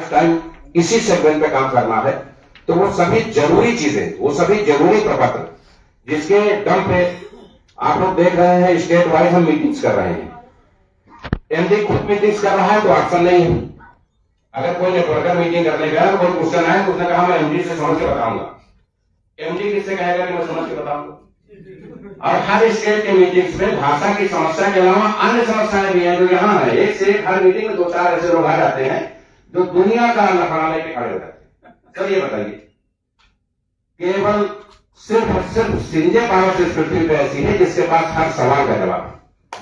Life time इसी segment पे काम करना है। तो वो सभी जरूरी चीजें, वो सभी जरूरी प्रपत्र जिसके दम पे आप लोग देख रहे हैं स्टेट वाइज हम मीटिंग्स कर रहे हैं। एमडी खुद मीटिंग्स कर रहा है तो ऑप्शन नहीं है। अगर कोई नेटवर्कर मीटिंग करने गया कोई क्वेश्चन आया तो उसने कहा मैं एमडी से समझ के बताऊंगा। एमडी किससे कहेगा कि मैं समझ के बताऊंगा? और हर स्टेट के मीटिंग्स में भाषा की समस्या के अलावा अन्य समस्याएं भी हैं जो यहाँ है। एक से एक हर मीटिंग में 2-4 ऐसे लोग आ जाते हैं जो दुनिया का लफड़ा लेके खड़े हो जाते हैं। सर ये बताइए, केवल सिर्फ सिंजे पावर से पृथ्वी पे ऐसी है जिसके पास हर सवाल का जवाब है,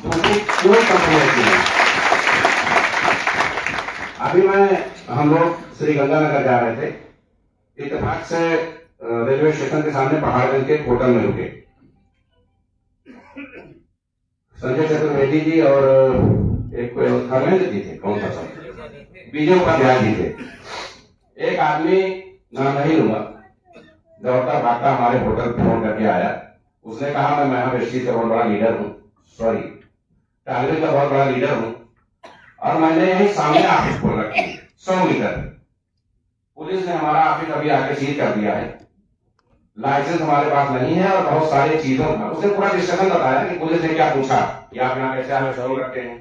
दूसरी कोई कंपनी ऐसी नहीं। अभी हम लोग श्री गंगानगर जा रहे थे, इत्तेफाक से रेलवे स्टेशन के सामने पहाड़गंज के होटल में रुके। संजय चतुर्वेदी जी और एक धर्मेंद्र जी थे, कौन सा सर, विजय उपाध्याय जी थे। एक आदमी, नाम नहीं लूंगा, दौड़ता भागता हमारे होटल फोन करके आया। उसने कहा मैं महावेशी का बहुत बड़ा लीडर हूँ, सॉरी टारगेट का बहुत बड़ा लीडर हूँ, और मैंने यही सामने ऑफिस खोल रखी है 100 मीटर। पुलिस ने हमारा ऑफिस अभी आके सील कर दिया है, लाइसेंस हमारे पास नहीं है और बहुत सारी चीजों का। उसने पूरा डिस्कशन बताया कि पुलिस ने क्या पूछा कि आप यहाँ कैसे हमें सहयोग रखते हैं,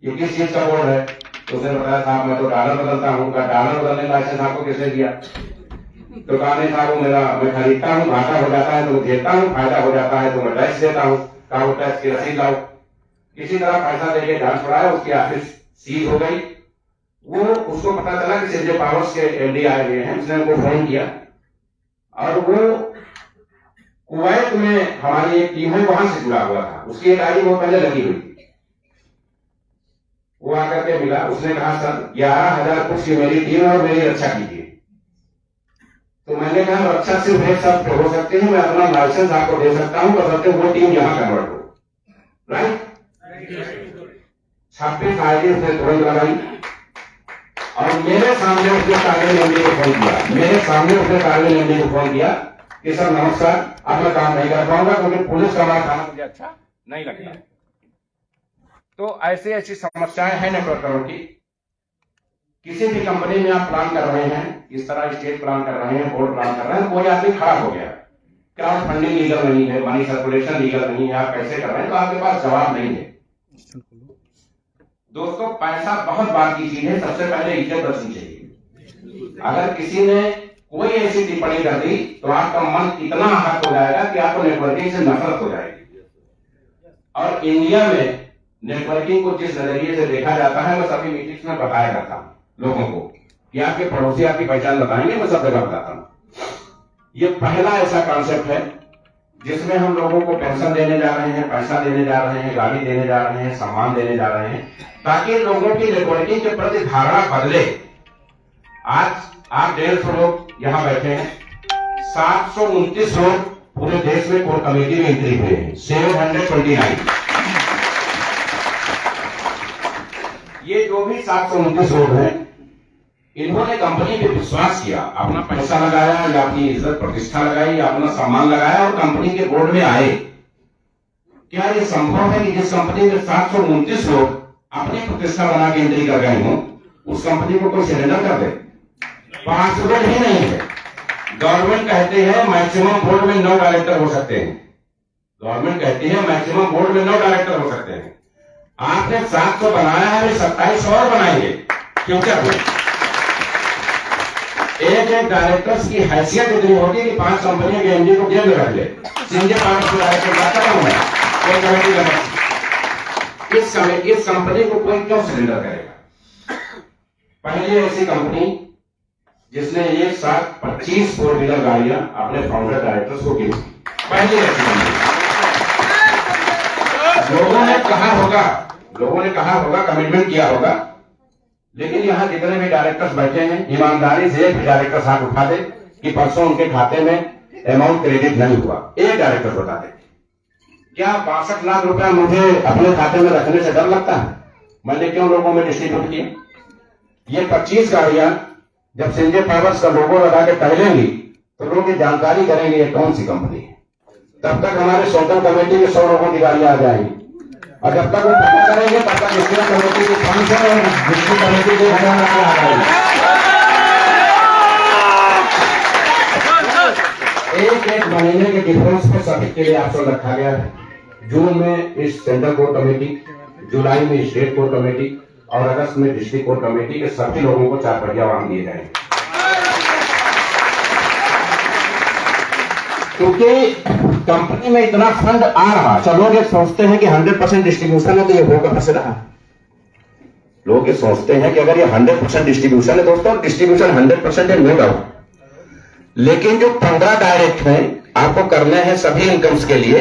ये किस चीज का बोर्ड है। तो उसने बताया साहब मैं तो डॉलर बदलता हूँ। डॉलर बदलने लाइसेंस आपको किसने दिया? तो कहा नहीं साहब मैं खरीदता हूँ, घाटा हो जाता है तो देता हूँ, फायदा हो जाता है तो मैं टैक्स देता हूँ। कहा वो टैक्स की रसीद लाओ। किसी तरह पैसा देके जांच पड़ाया, उसकी ऑफिस सील हो गई। वो उसको पता चला कि संजय पावर्स के एमडी आए हुए हैं। उसने उनको फोन किया और वो कुवैत में हमारी एक टीम है वहां से जुड़ा हुआ था, उसकी एक आईडी बहुत पहले लगी हुई थी। वो आकर के मिला, उसने कहा सर 11,000 फुट की मेरी टीम है और मेरी रक्षा कीजिए। तो मैंने कहा रक्षा सिर्फ एक साथ हो सकते हैं, मैं अपना लाइसेंस आपको दे सकता हूं, कर सकते वो टीम यहां कन्वर्ट हो। राइट, 26 आईडी उसने तुरंत लगाई और मेरे सामने उसने कार्गिल एमडी को फोन किया। मेरे सामने उसने कार्गिल एमडी को फोन किया कि सर नमस्कार, अब मैं काम नहीं कर पाऊंगा क्योंकि पुलिस का हमारा खाना मुझे अच्छा नहीं लगता। तो ऐसी ऐसी समस्याएं हैं नेटवर्करों की। किसी भी कंपनी में आप प्लान कर रहे हैं, इस तरह स्टेज प्लान कर रहे हैं, बोर्ड प्लान कर रहे हैं, कोई आदमी खराब हो गया, क्राउड फंडिंग लीगल नहीं है, मनी सर्कुलेशन लीगल नहीं है, आप कैसे कर रहे हैं, तो आपके पास जवाब नहीं है। दोस्तों पैसा बहुत बात की चीज है, सबसे पहले इज्जत बचनी चाहिए। अगर किसी ने कोई ऐसी टिप्पणी कर दी तो आपका मन इतना आहत हो जाएगा कि आपको नेटवर्किंग से नफरत हो जाएगी। और इंडिया में नेटवर्किंग को जिस नजरिए से देखा जाता है, मैं सभी मीटिंग्स में बताया करता हूं लोगों को कि आपके पड़ोसी आपकी पहचान बताएंगे, मैं सब जगह बताता हूं। ये पहला ऐसा कॉन्सेप्ट है जिसमें हम लोगों को पेंशन देने जा रहे हैं, पैसा देने जा रहे हैं, गाड़ी देने जा रहे हैं, सम्मान देने जा रहे हैं, ताकि लोगों की नेटवर्किंग के प्रति धारणा बदले। आज आप 150 लोग यहां बैठे हैं, 729 लोग पूरे देश में कोर कमेटी में एंट्री हुए हैं, 729। ये जो भी 729 लोग हैं, इन्होंने कंपनी पे विश्वास किया, अपना पैसा लगाया या अपनी इज्जत प्रतिष्ठा लगाई या अपना सम्मान लगाया और कंपनी के बोर्ड में आए। क्या ये संभव है कि जिस कंपनी में 729 लोग अपनी प्रतिष्ठा बना के एंट्री कर गए हों, उस कंपनी को कोई सरेंडर कर दे? पॉसिबल ही नहीं है। गवर्नमेंट कहते हैं मैक्सिमम बोर्ड में 9 डायरेक्टर हो सकते हैं। गवर्नमेंट कहती है मैक्सिमम बोर्ड में 9 डायरेक्टर हो सकते हैं। आपने 700 बनाया है, 27 और बनाएंगे फ्यूचर में। एक डायरेक्टर्स की हैसियत इतनी होगी कि 5 कंपनियों के एमडी को जेल में रख ले। संजय पावर्स को डायरेक्टर जाता हूं मैं, कोई कमेटी लगा, इस कंपनी को कोई क्यों सरेंडर करेगा? पहली ऐसी कंपनी जिसने एक साथ 25 फोर व्हीलर गाड़ियां अपने फाउंडर डायरेक्टर्स को दी, पहली ऐसी कंपनी। लोगों ने कहा होगा, कमिटमेंट किया होगा, लेकिन यहां जितने भी डायरेक्टर्स बैठे हैं, ईमानदारी से एक भी डायरेक्टर हाथ उठा दे कि परसों उनके खाते में अमाउंट क्रेडिट नहीं हुआ। एक डायरेक्टर बता दे। क्या 62 लाख रुपया मुझे अपने खाते में रखने से डर लगता है? मैंने क्यों लोगों में डिस्ट्रीब्यूट किया? ये 25 गाड़ियां जब संजय पावर्स का लोगो लगा के टहलेंगी तो लोग ये जानकारी करेंगे ये कौन सी कंपनी है। तब तक हमारे सेंट्रल कमेटी में 100 लोगों की गाड़ियां आ जाएंगी और जब तक वो पता करेंगे तब तक स्टेट कमेटी की 500 और डिस्ट्रिक्ट कमेटी की आ जाएगी। डिफरेंस को सभी के लिए ऑप्शन रखा गया है। जून में इस सेंट्रल कोर कमेटी, जुलाई में स्टेट कोर कमेटी और अगस्त में डिस्ट्रिक्ट कोर कमेटी के सभी लोगों को 4 पहिया वाहन दिए जाएंगे। क्योंकि कंपनी में इतना फंड आ रहा, सब लोग ये सोचते हैं कि 100% डिस्ट्रीब्यूशन है तो ये वो कहां से रहा। लोग ये सोचते हैं कि अगर ये 100% डिस्ट्रीब्यूशन है दोस्तों, डिस्ट्रीब्यूशन 100% है, नो डाउट, लेकिन जो 15 डायरेक्ट हैं आपको करने हैं सभी इनकम्स के लिए,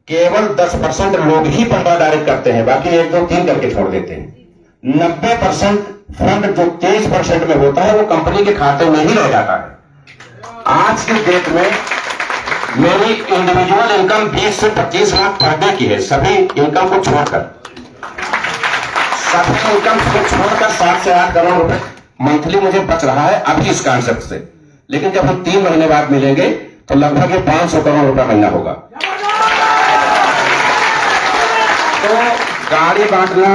केवल 10% लोग ही 15 डायरेक्ट करते हैं, बाकी 1, 2, 3 करके छोड़ देते हैं। 90% फंड जो 23% में होता है वो कंपनी के खाते में ही रह जाता है। आज के डेट में मेरी इंडिविजुअल इनकम 20 से 25 लाख पर डे की है, सभी इनकम को छोड़कर, सभी इनकम को छोड़कर 7 से 8 करोड़ रुपए मंथली मुझे बच रहा है अभी इस कॉन्सेप्ट से। लेकिन जब हम 3 महीने बाद मिलेंगे तो लगभग 500 करोड़ रुपए महीना होगा। तो गाड़ी बांटना,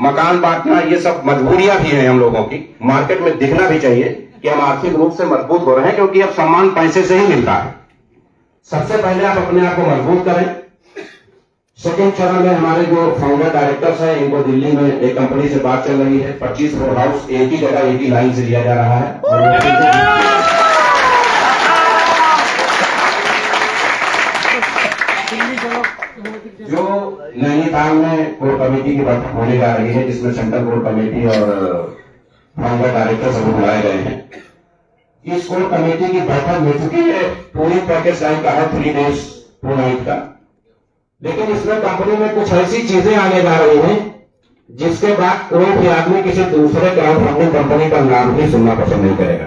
मकान बांटना, ये सब मजबूरियां भी हैं हम लोगों की। मार्केट में दिखना भी चाहिए कि हम आर्थिक रूप से मजबूत हो रहे हैं, क्योंकि अब सम्मान पैसे से ही मिलता है। सबसे पहले आप अपने आप को मजबूत करें। सेकेंड चरण में हमारे जो फाउंडर डायरेक्टर्स हैं, इनको दिल्ली में एक कंपनी से बात चल रही है, 25 फ्लोर हाउस एक ही जगह एक ही लाइन से लिया जा रहा है। जो नैनीताल में कोर कमेटी की बैठक होने जा रही है, जिसमें सेंट्रल कोर कमेटी और फाउंडर डायरेक्टर सब बुलाए गए हैं। इस कोर कमेटी की बैठक हो चुकी है, पूरी पैकेज टाइम का है, 3 days 2 night का। लेकिन इसमें कंपनी में कुछ ऐसी चीजें आने जा रही हैं जिसके बाद कोई भी आदमी किसी दूसरे क्राउड फंडिंग कंपनी का नाम भी सुनना पसंद नहीं करेगा।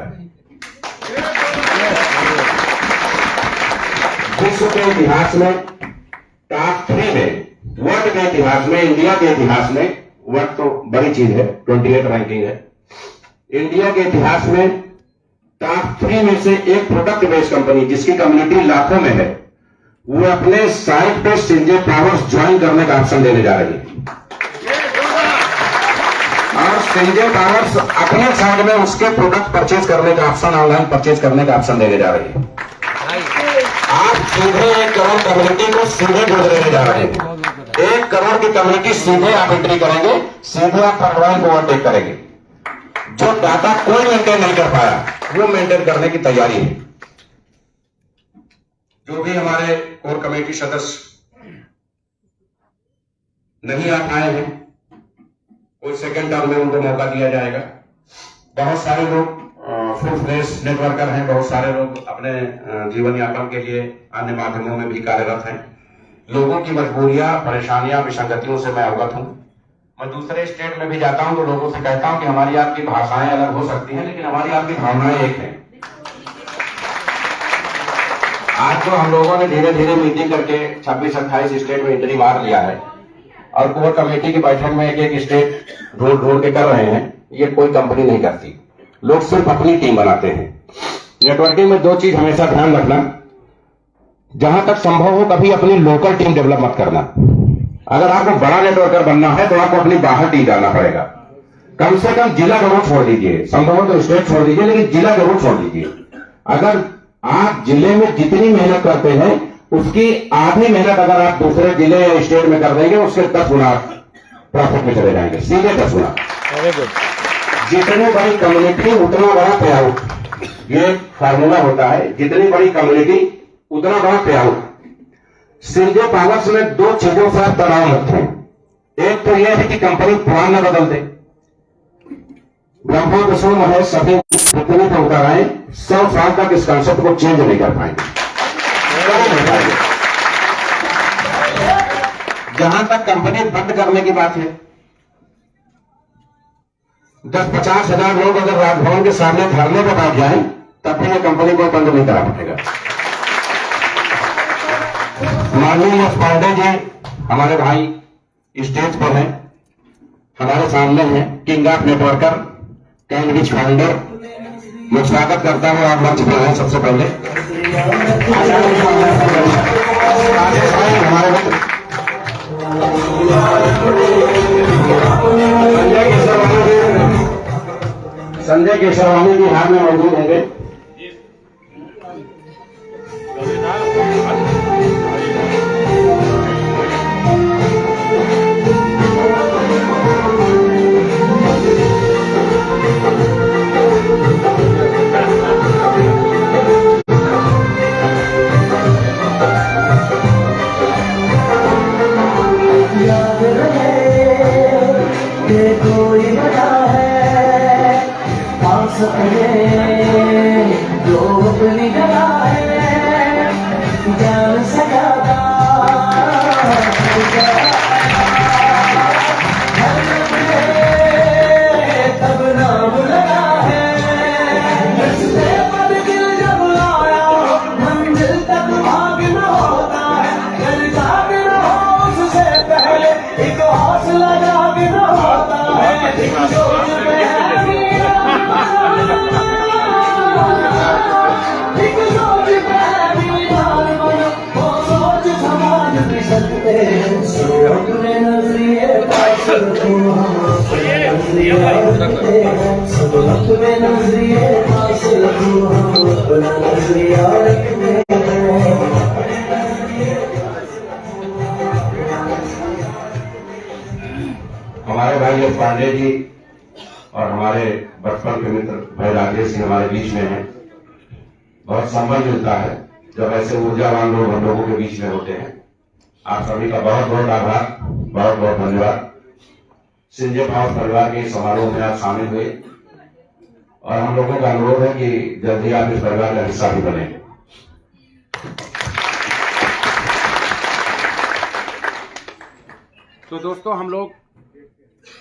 विश्व के इतिहास में टॉप 3 में, वर्ल्ड के इतिहास में, इंडिया के इतिहास में, वर्ल्ड तो बड़ी चीज है, 28 रैंकिंग है, इंडिया के इतिहास में टॉप 3 में से एक प्रोडक्ट बेस्ड कंपनी जिसकी कम्युनिटी लाखों में है, वो अपने साइट पे सिंजे पावर्स ज्वाइन करने का ऑप्शन देने जा रही है। और सिंजे पावर्स अपने साइड में उसके प्रोडक्ट परचेज करने का ऑप्शन, ऑनलाइन परचेज करने का ऑप्शन देने जा रही है। आप सीधे 1 करोड़ कम्युनिटी को सीधे गुजरने जा रहे हैं। 1 करोड़ की कम्युनिटी सीधे आप एंट्री करेंगे, सीधे आप फर्टलाइन को ओवरटेक करेंगे। जो डाटा कोई मेंटेन नहीं कर पाया वो मेंटेन करने की तैयारी है। जो भी हमारे कोर कमेटी सदस्य नहीं आ पाए हैं, कोई सेकेंड टर्म में उनको मौका दिया जाएगा। बहुत सारे लोग फुल फ्लेश नेटवर्कर हैं, बहुत सारे लोग अपने जीवन यापन के लिए अन्य माध्यमों में भी कार्यरत हैं। लोगों की मजबूरियां, परेशानियां, विसंगतियों से मैं अवगत हूं। मैं दूसरे स्टेट में भी जाता हूं तो लोगों से कहता हूं कि हमारी आपकी भाषाएं अलग हो सकती हैं, लेकिन हमारी आपकी भावनाएं एक हैं। आज तो हम लोगों ने धीरे धीरे मीटिंग करके 26-28 स्टेट में एंट्री मार लिया है और कोर कमेटी की बैठक में एक स्टेट ढूंढ के कर रहे हैं। ये कोई कंपनी नहीं करती, लोग सिर्फ अपनी टीम बनाते हैं। नेटवर्किंग में 2 चीज हमेशा ध्यान रखना, जहां तक संभव हो कभी अपनी लोकल टीम डेवलप मत करना। अगर आपको बड़ा नेटवर्कर बनना है तो आपको अपनी बाहर टीम जाना पड़ेगा। कम से कम जिला जरूर छोड़ दीजिए, संभव हो तो स्टेट छोड़ दीजिए, लेकिन जिला जरूर छोड़ दीजिए। अगर आप जिले में जितनी मेहनत करते हैं उसकी आधी मेहनत अगर आप दूसरे जिले या स्टेट में कर देंगे, उसके 10 गुना प्रॉफिट में चले जाएंगे, सीधे 10 गुना। जितनी बड़ी कम्युनिटी उतना बड़ा पे आउट, ये फार्मूला होता है। जितनी बड़ी कम्युनिटी उतना बड़ा पे आउट। सिंजे पावर्स में 2 चीजों से आप तनाव मत हैं। एक तो यह है कि कंपनी प्लान न बदल दे। ब्रह्मा विष्णु महेश सभी जितने पे उतर आए 100 साल तक इस कॉन्सेप्ट को चेंज नहीं कर पाएंगे। जहां तक कंपनी बंद करने की बात है, 10-50 हजार लोग अगर राजभवन के सामने धरने पर बैठ जाए तब भी यह कंपनी को बंद नहीं करा पाएगा। माननीय यश पांडे जी हमारे भाई स्टेज पर हैं, हमारे सामने हैं, किंग ऑफ नेटवर्कर, कैनविच फाउंडर। मैं स्वागत करता हूं, आप मंच पर हैं। सबसे पहले राजेश भाई हमारे मित्र, संजय केसरवानी भी हाथ में मौजूद होंगे। सपने जो अपनी जगह है जान सका तब नाम लगा है रस्ते पर दिल जब आया मंजिल तक भागना होता है घर जागना हो उससे पहले एक हौसला जागना होता है एक सोच में है एक सोच में है वीरान मन वो सोच संभाल भी सकते हैं सो अपने नजरिए पास रखो हम अपने नजरिए रखते हैं सब अपने नजरिए पास रखो हम अपना नजरिया रखते हैं। हमारे भाई एस पांडे जी और हमारे बचपन के मित्र भाई राजेश सिंह हमारे बीच में हैं। बहुत संबंध मिलता है जब ऐसे ऊर्जावान लोग हम लोगों के बीच में होते हैं। आप सभी का बहुत बहुत आभार, बहुत बहुत धन्यवाद। सिंजे पावर परिवार के समारोह में आप शामिल हुए और हम लोगों का अनुरोध है कि जल्दी आप इस परिवार का हिस्सा भी बने। तो दोस्तों, हम लोग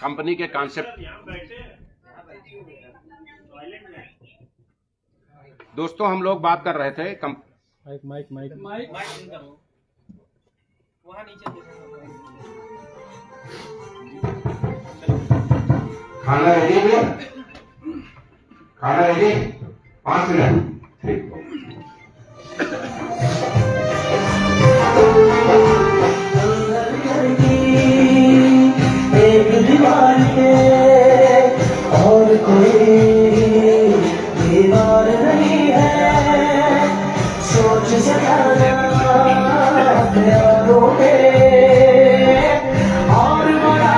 कंपनी के कॉन्सेप्ट हम लोग बात कर रहे थे माइक वहाँ नीचे खाना रेडी है, खाना रेडी 5 मिनट ठीक। एक दीवार है और कोई दीवार नहीं है सोच सकाना प्यारों के और बड़ा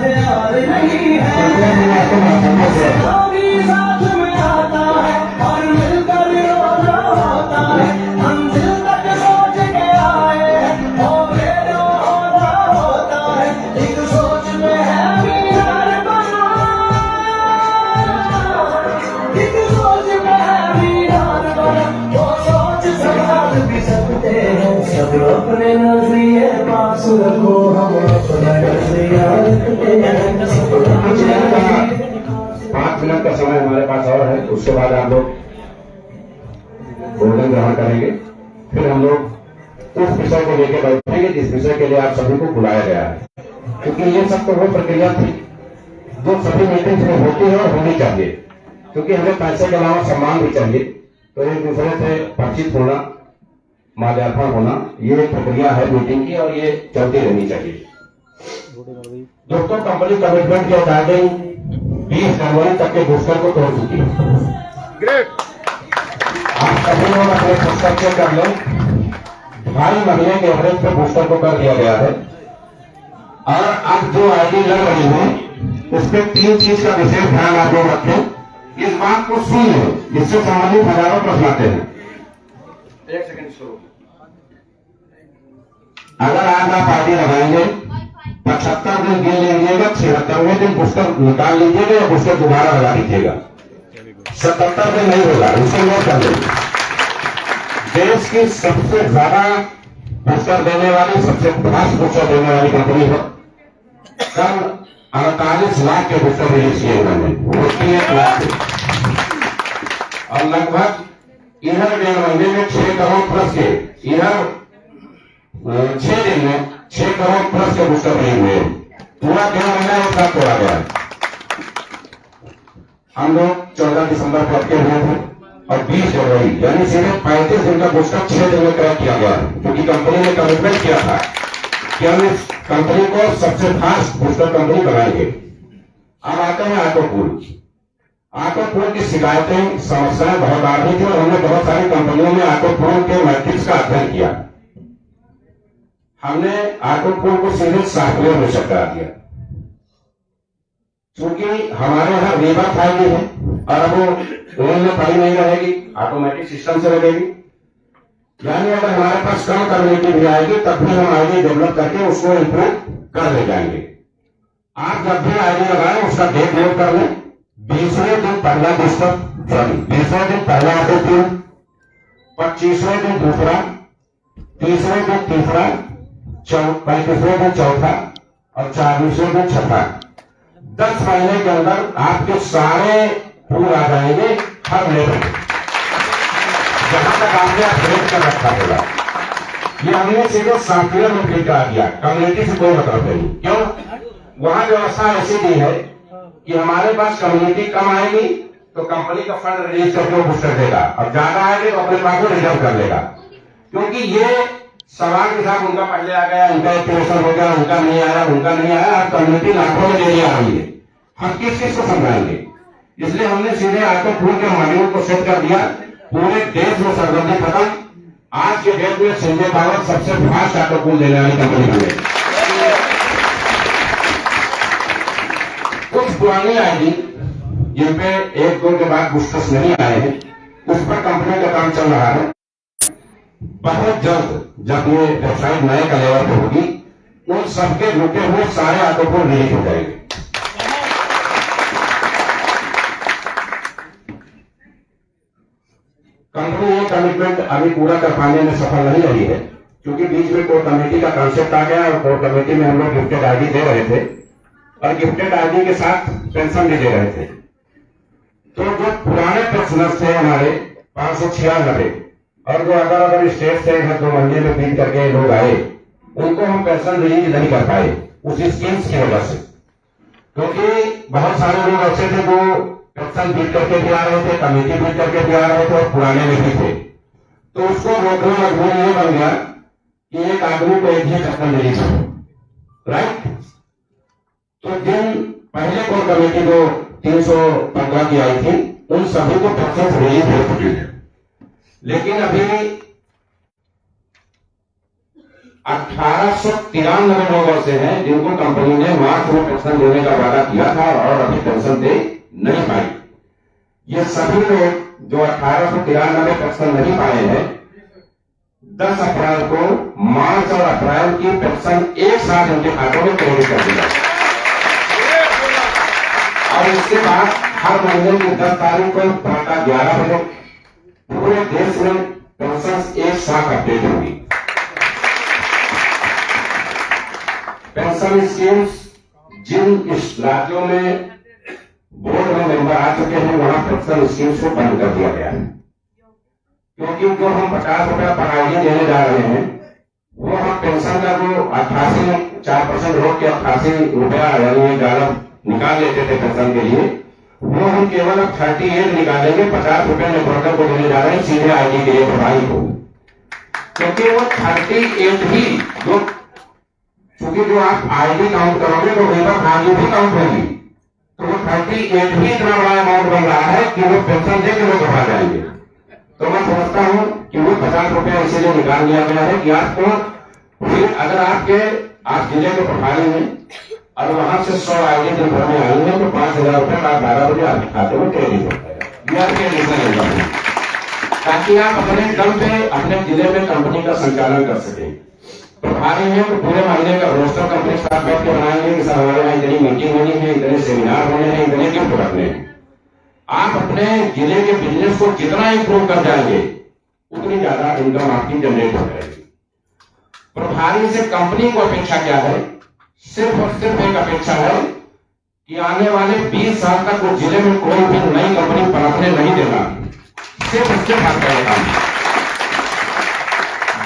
प्यार नहीं है कभी साथ में आता है और मिलकर रोना होता है मंजिल तक सोच के आए और मेरा होता है एक सोच में है वीरान बना एक सोच में है वीरान बना वो सोच संभाल भी सकते हैं सब अपने नजरिए पास रखो हम अपना नजरिया रखते हैं सब अपने 5 मिनट का समय हमारे पास और है। उसके बाद आप लोग भोजन ग्रहण करेंगे। फिर हम लोग उस विषय को लेकर बैठेंगे जिस विषय के लिए आप सभी को बुलाया गया है, क्योंकि ये सब तो वो प्रक्रिया थी जो सभी मीटिंग्स में होती है और होनी चाहिए, क्योंकि हमें पैसे के अलावा सम्मान भी चाहिए। तो एक दूसरे से परिचित होना, माल्यार्पण होना, ये एक प्रक्रिया है मीटिंग की और ये चलती रहनी चाहिए। दोस्तों, कंपनी कमिटमेंट के अकॉर्डिंग 20 जनवरी तक के बूस्टर को तोड़ चुकी है। ग्रेट। आप सभी लोग अपने पुस्तक चेक कर लें। 2.5 महीने के एवरेज पे बूस्टर को कर दिया गया है और अब जो आईडी लग रही है उस पर 3 चीज का विशेष ध्यान आप लोग रखें। इस बात को सुन लें, जिससे संबंधित हजारों प्रश्न आते हैं। 1 सेकंड शुरू। अगर आज आप आईडी लगाएंगे 75 दिन गिन लीजिएगा, 76वें दिन पुस्तक निकाल लीजिएगा या पुस्तक दोबारा लगा दीजिएगा। 77 दिन नहीं होगा, इसे नोट कर लेंगे। देश की सबसे ज्यादा पुस्तक देने वाली, सबसे फास्ट पुस्तक देने वाली कंपनी है। कल 48 लाख के पुस्तक रिलीज किए उन्होंने, 51 लाख और लगभग इधर 1.5 महीने में 6 करोड़ प्लस के, इधर 6 दिन में 6 करोड़ प्लस के पुस्तक नहीं हुए। पूरा 1.5 महीना एक साथ तोड़ा गया। हम लोग 14 दिसंबर को अटके हुए थे और 20 जनवरी यानी सिर्फ 35 दिन का पुस्तक 6 दिन में क्रैक किया गया, क्योंकि कंपनी ने कमिटमेंट किया था कि हम इस कंपनी को सबसे फास्ट पुस्तक कंपनी बनाएंगे। अब आते हैं ऑटोपूल की शिकायतें, समस्याएं बहुत आ रही थी और हमने बहुत सारी कंपनियों में ऑटोपूल के मैट्रिक्स का अध्ययन किया। हमने ऑटोपूल को सीधे सॉफ्टवेयर में चढ़ा दिया, क्योंकि हमारे यहाँ वेबर फाइल है और अब वो में पड़ी नहीं रहेगी, ऑटोमेटिक सिस्टम से लगेगी। यानी अगर हमारे पास कम कम्युनिटी भी आएगी तब भी हम आईडी डेवलप करके उसको इंप्रूव कर ले जाएंगे। आप जब भी आईडी लगाएं उसका डेट नोट कर लें 20वें दिन पहला पुस्तक, 20वें दिन पहला ऑडिटोरियम, 25वें दिन दूसरा, 30वें दिन तीसरा, 35वें दिन चौथा और 40वें दिन छठा। 10 महीने के अंदर आपके सारे पूर आ जाएंगे हर लेवल जहां तक आपने अपडेट कर रखा होगा। ये हमने सीधे सॉफ्टवेयर में फिट करा दिया, कम्युनिटी से कोई मतलब नहीं। क्यों? वहां व्यवस्था ऐसी दी है कि हमारे पास कम्युनिटी कम आएगी तो कंपनी का फंड रिलीज करके वो बूस्टर देगा, और ज्यादा आएगी तो अपने पास को रिजर्व कर लेगा। क्योंकि ये सवाल के साथ उनका पहले आ गया, उनका एक्टिवेशन हो गया, उनका नहीं आया, उनका नहीं आया, अब कम्युनिटी लाखों में देने आ रही है, हम किस किस को समझाएंगे? इसलिए हमने सीधे आपको पूरे के मॉड्यूल को सेट कर दिया। पूरे देश में सरबंदी खत्म। आज के डेट में संजय पावर सबसे फास्ट ऑटो कूल देने वाली कंपनी है। कुछ पुरानी आईडी जिन पे 1-2 के बाद बूस्टर्स नहीं आए हैं, उस पर कंपनी का काम चल रहा है। बहुत जल्द जब ये वेबसाइट नए का लेवल पे होगी, उन सबके रुके हुए सारे ऑटो कूल रिलीज हो जाएंगे। कंपनी ये कमिटमेंट अभी पूरा कर पाने में सफल नहीं रही है, क्योंकि बीच में कोर कमेटी का कॉन्सेप्ट आ गया और कोर कमेटी में हम लोग गिफ्टेड आईडी दे रहे थे और गिफ्टेड आईडी के साथ पेंशन भी दे रहे थे। तो जो पुराने पेंशनर्स थे हमारे 596 और जो अगर स्टेट से 2 महीने में बीत करके लोग आए, उनको हम पेंशन रिलीज नहीं कर पाए उस स्कीम्स की वजह से। क्योंकि बहुत सारे लोग ऐसे थे जो पेंशन बीत करके भी आ रहे थे, कमेटी बीत करके भी आ रहे थे और पुराने में भी थे, तो उसको रोकना मजबूर ये बन गया कि एक आदमी को एक ही पेंशन रिलीज हो, राइट। तो जिन पहले कोर कमेटी को 315 की आई थी, उन सभी को पेंशन रिलीज हो चुकी है। लेकिन अभी 1893 लोग ऐसे हैं जिनको कंपनी ने मार्च में पेंशन देने का वादा किया था और अभी पेंशन दे नहीं पाई। ये सभी लोग जो 1893 पेंशन नहीं पाए हैं, 10 अप्रैल को मार्च और अप्रैल की पेंशन एक साथ उनके खातों में क्रेडिट कर दी जाए, और इसके बाद हर महीने की 10 तारीख को प्रातः 11 बजे पूरे देश में पेंशन एक साथ अपडेट होगी। पेंशन स्कीम्स जिन इस राज्यों में बोर्ड में मेंबर आ चुके हैं, वहां पेंशन स्कीम्स को बंद कर दिया गया है। क्योंकि जो हम 50 रुपया पर आईडी देने जा रहे हैं, वो हम पेंशन का जो 4% रोक के 88 रुपया यानी $1 निकाल लेते थे पेंशन के लिए, वो हम केवल 38 निकालेंगे। 50 रुपया में वर्कर को देने जा रहे हैं सीधे आईडी के लिए प्रभावी को, क्योंकि वो 38 ही जो, क्योंकि जो आप आईडी काउंट करोगे तो वही पर आईडी भी काउंट होगी, तो वो 38 ही इतना बड़ा अमाउंट बन रहा है कि वो पेंशन देकर लोग घबरा जाएंगे। तो मैं समझता हूं कि वो 50 रुपया इसीलिए निकाल लिया गया है कि आपको फिर अगर आप जिले के प्रभारी हैं और वहां से 100 आईडी दिन भर में आई है तो 5000 रुपया रात 12 बजे आपके खाते में क्रेडिट हो जाएगा, ताकि आप अपने दम पे अपने जिले में कंपनी का संचालन कर सकें। प्रभारी है तो पूरे महीने का रोस्टर कंपनी साथ बैठ के बनाएंगे कि सर हमारे यहाँ इतनी मीटिंग होनी है, इतने सेमिनार होने हैं, इतने गिफ्ट रखने हैं। आप अपने जिले के बिजनेस को जितना इंप्रूव कर जाएंगे, उतनी ज्यादा इनकम आपकी जनरेट हो जाएगी। प्रभारी से कंपनी को अपेक्षा क्या है? सिर्फ और सिर्फ एक अपेक्षा है कि आने वाले 20 साल तक वो जिले में कोई भी नई कंपनी पनपने नहीं देगा। सिर्फ उसके पास करेगा।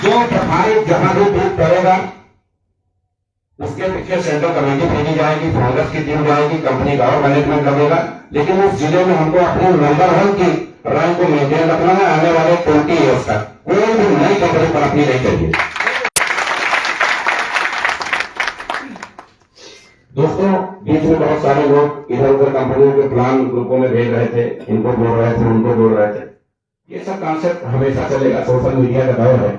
जो प्रभारी जहां भी बिल करेगा, उसके पीछे सेंट्रल कमेटी भेजी जाएगी, कांग्रेस की टीम जाएगी, कंपनी का और मैनेजमेंट लगेगा। लेकिन उस जिले में हमको अपने नंबर 1 की रैंक को मेंटेन रखना है। आने वाले 20 ईयर्स तक कोई भी नई कंपनी पनपनी नहीं चाहिए। दोस्तों, बीच में बहुत सारे लोग इधर उधर कंपनियों के प्लान ग्रुपों में भेज रहे थे, इनको बोल रहे थे, उनको बोल रहे थे। ये सब कॉन्सेप्ट हमेशा चलेगा। सोशल मीडिया का दौर है,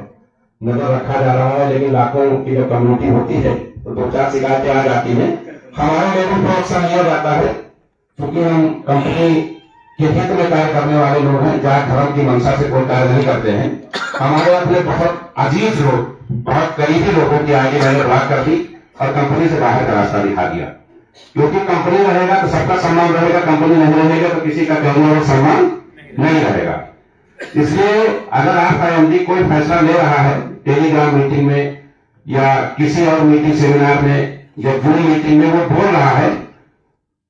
नजर रखा जा रहा है, लेकिन लाखों की जब कम्युनिटी होती है तो 2-4 शिकायतें आ जाती हैं। हमारे लेवल पर अक्सर लिया जाता है, क्योंकि हम कंपनी के हित में कार्य करने वाले लोग हैं, जात धर्म की मंशा से कोई कार्य नहीं करते हैं। हमारे अपने बहुत अजीज लोग, बहुत करीबी लोगों की आईडी मैंने ब्लॉक कर दी और कंपनी से बाहर का रास्ता दिखा दिया। क्योंकि कंपनी रहेगा तो सबका सम्मान रहेगा, कंपनी नहीं रहेगा तो किसी का कहने वाला सम्मान नहीं रहेगा। इसलिए अगर आपका एमडी कोई फैसला ले रहा है टेलीग्राम मीटिंग में या किसी और मीटिंग सेमिनार में या जूम मीटिंग में वो बोल रहा है,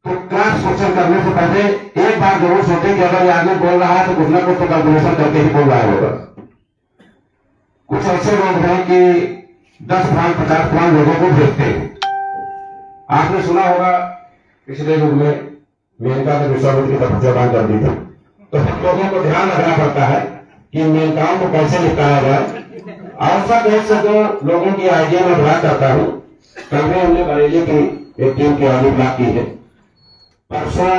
तो क्रॉस क्वेश्चन करने से पहले एक बार जरूर सोचें कि अगर ये आदमी बोल रहा है तो कुछ ना कुछ तो कैलकुलेशन करके ही बोल रहा होगा। कुछ ऐसे लोग हैं कि 10 फलान 50 फलान लोगों को भेजते हैं। आपने सुना होगा पिछले युग में मेनका ने विश्वामित्र की तपस्या दान कर दी थी, तो हम लोगों को ध्यान रखना पड़ता है कि मेनकाओं को कैसे निपटाया जाए। औसत 1 से 2 लोगों की आइडिया में बड़ा करता हूँ। कल में हमने बरेली की एक टीम की आईडी ब्लॉक की है। परसों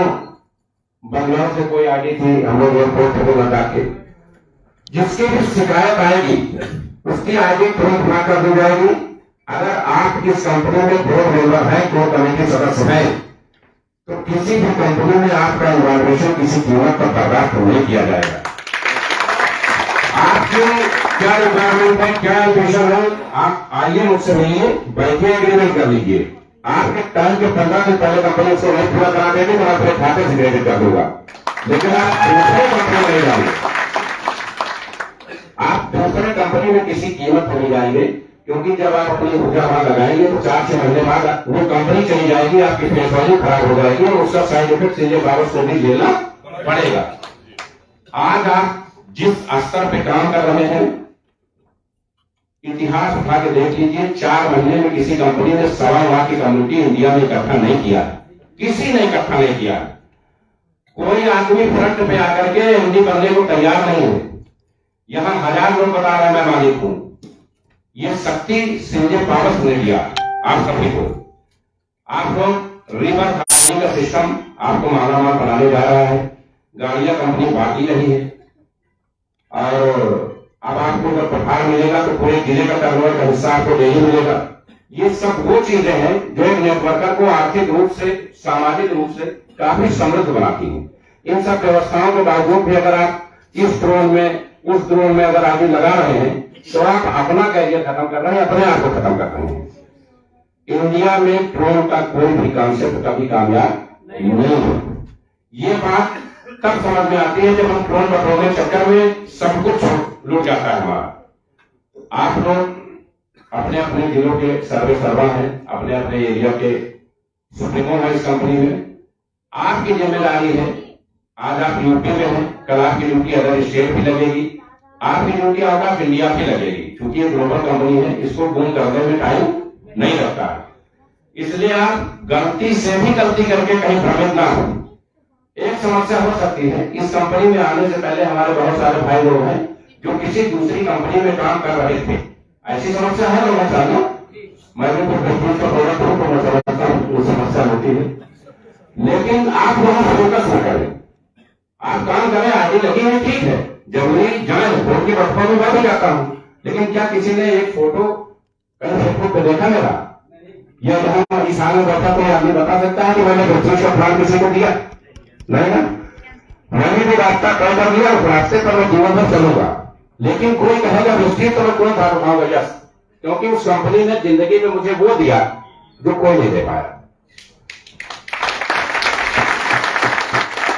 बंगलौर से कोई आईडी थी, हम लोग एयरपोर्ट को लगा के, जिसकी भी शिकायत आएगी उसकी आईडी तुरंत ब्लॉक कर दी जाएगी। अगर आप इस कंपनी में बोर्ड मेंबर है, कोर कमेटी सदस्य है, तो किसी भी कंपनी में आपका इन्वॉल्वेशन किसी कीमत पर बर्दाश्त नहीं किया जाएगा। आपकी क्या रिक्वायरमेंट है, क्या एम्बिशन है, आप आइए मुझसे मिलिए, बैठिए, एग्रीमेंट कर लीजिए। आपके टाइम के 15 दिन पहले कंपनी उसको नहीं पूरा करा देगी तो आपके खाते से क्रेडिट कर दूंगा, लेकिन आप दूसरे कंपनी नहीं जाएंगे। आप दूसरे कंपनी में किसी कीमत पर नहीं जाएंगे, क्योंकि जब आप अपनी ऊर्जा वहां लगाएंगे तो 4-6 महीने बाद वो कंपनी चली जाएगी, आपकी फेस वैल्यू खराब हो जाएगी और उसका साइड इफेक्ट सीधे बाबत को भी लेना पड़ेगा। आज आप जिस स्तर पे काम कर रहे हैं, इतिहास उठा के देख लीजिए, 4 महीने में किसी कंपनी ने 1.25 लाख की कम्युनिटी इंडिया में इकट्ठा नहीं किया, किसी ने इकट्ठा नहीं किया। कोई आदमी फ्रंट पे आकर के एमडी बनने को तैयार नहीं है। यहां 1000 लोग बता रहे हैं मैं मालिक हूं। ये शक्ति संजय पावस ने दिया आप सभी को। आप लोग रिवर हार्वेस्टिंग का सिस्टम आपको मालामाल बनाने जा रहा है, गाड़ियां कंपनी बांटी रही है, और अब आपको जब पठार मिलेगा तो पूरे जिले का टर्नओवर का हिस्सा आपको डेली मिलेगा। ये सब वो चीजें हैं जो एक नेटवर्कर को आर्थिक रूप से, सामाजिक रूप से काफी समृद्ध बनाती हैं। इन सब व्यवस्थाओं के बावजूद भी अगर आप इस ड्रोन में उस ड्रोन में अगर आगे लगा रहे हैं तो आप अपना कैरियर खत्म कर रहे हैं, अपने आप को खत्म कर रहे हैं। इंडिया में ड्रोन का कोई भी कॉन्सेप्ट कभी कामयाब नहीं है। ये बात तब समझ में आती है जब हम ड्रोन बटोरने के चक्कर में सब कुछ लूट जाता है हमारा। आप लोग अपने अपने जिलों के सर्वे सर्वा हैं, अपने अपने एरिया के सुप्रीमो है इस कंपनी में। आपकी जिम्मेदारी है, आज आप यूपी में हैं, कल आपकी ड्यूटी अदर स्टेट भी लगेगी, आपकी ड्यूटी आउट ऑफ इंडिया भी लगेगी, क्योंकि ये ग्लोबल कंपनी है, इसको गुम करने में टाइम नहीं लगता है। इसलिए आप गलती से भी गलती करके कहीं भ्रमित ना हो। एक समस्या हो सकती है, इस कंपनी में आने से पहले हमारे बहुत सारे भाई लोग हैं जो किसी दूसरी कंपनी में काम कर रहे थे। ऐसी समस्या है लोगों सामने, मैं भी कुछ का प्रोडक्ट हूं तो मैं समझता हूं वो समस्या होती है, लेकिन आप वहां फोकस न करें, आप काम करें। आगे लगी है ठीक है, जरूरी जाए, फोन की बटफों में मैं भी जाता हूं, लेकिन क्या किसी ने एक फोटो कहीं फेसबुक पे देखा मेरा, या जहां ईशान में बैठा कोई आदमी बता सकता है कि मैंने बच्चों का प्लान किसी को दिया? नहीं ना। मैंने भी रास्ता तय कर लिया, उस रास्ते पर मैं जीवन भर चलूंगा, लेकिन कोई कहेगा मुश्किल तो मैं कोई भाग उठाऊंगा, यस, क्योंकि उस कंपनी ने जिंदगी में मुझे वो दिया जो कोई नहीं दे पाया।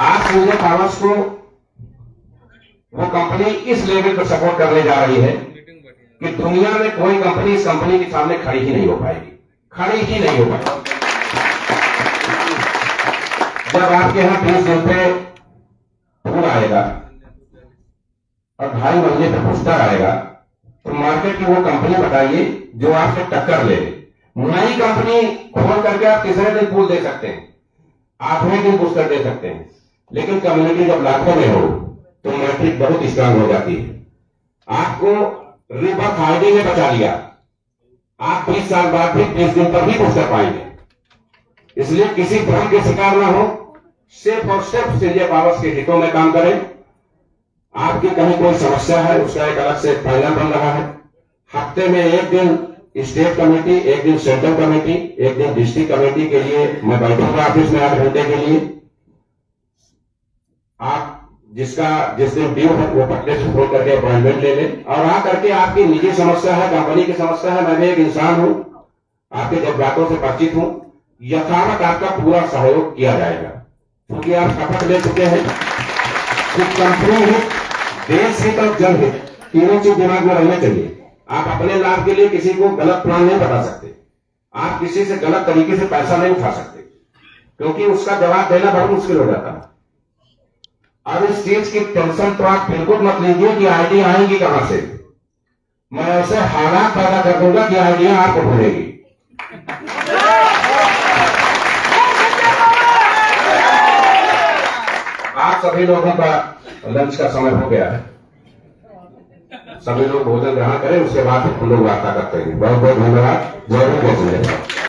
आज संजय पावस को वो कंपनी इस लेवल पर सपोर्ट करने जा रही है कि दुनिया में कोई कंपनी इस कंपनी के सामने खड़ी ही नहीं हो पाएगी, खड़ी ही नहीं हो पाएगी। जब आपके यहाँ 20 दिन पे फूल आएगा और 2.5 महीने पे पुस्तर आएगा, तो मार्केट की वो कंपनी बताइए जो आपसे टक्कर ले। नई कंपनी खोल करके आप तीसरे दिन फूल दे सकते हैं, 8वें दिन पुस्तर दे सकते हैं, लेकिन कम्युनिटी जब लाखों में हो तो मैट्रिक बहुत स्ट्रांग हो जाती है। आपको रिवर्स हार्डी ने बचा लिया, आप 20 साल बाद भी 20 दिन पर भी पुस्तक पाएंगे। इसलिए किसी भ्रम के शिकार ना हो, सिर्फ और सिर्फ संजय पावस के हितों में काम करें। आपकी कहीं कोई समस्या है, उसका एक अलग से पैनल बन रहा है। हफ्ते में एक दिन स्टेट कमेटी, एक दिन सेंट्रल कमेटी, एक दिन डिस्ट्रिक्ट कमेटी के लिए मैं बैठूंगा ऑफिस में 8 घंटे के लिए। आप जिस दिन ड्यू है वो पटने से फोन करके अपॉइंटमेंट ले लें, और आ करके आपकी निजी समस्या है, कंपनी की समस्या है, मैं भी एक इंसान हूं, आपके जज्बातों से परिचित हूं, यथावत आपका पूरा सहयोग किया जाएगा, क्योंकि आप शपथ ले चुके हैं कि कंपनी हित, देश हित और जनहित तीनों चीज दिमाग में रहने चाहिए। आप अपने लाभ के लिए किसी को गलत प्लान नहीं बता सकते, आप किसी से गलत तरीके से पैसा नहीं उठा सकते, क्योंकि उसका जवाब देना बहुत मुश्किल हो जाता है। अब इस चीज की टेंशन तो आप बिल्कुल मत लीजिए कि आइडिया आएंगी कहां से। मैं ऐसे हालात पैदा कर दूंगा कि आइडिया आपको ढूंढेगी। आप सभी लोगों का लंच का समय हो गया है, सभी लोग भोजन ग्रहण करें, उसके बाद हम लोग वार्ता करते हैं। बहुत बहुत धन्यवाद। जय हिंद, जय श्री राम।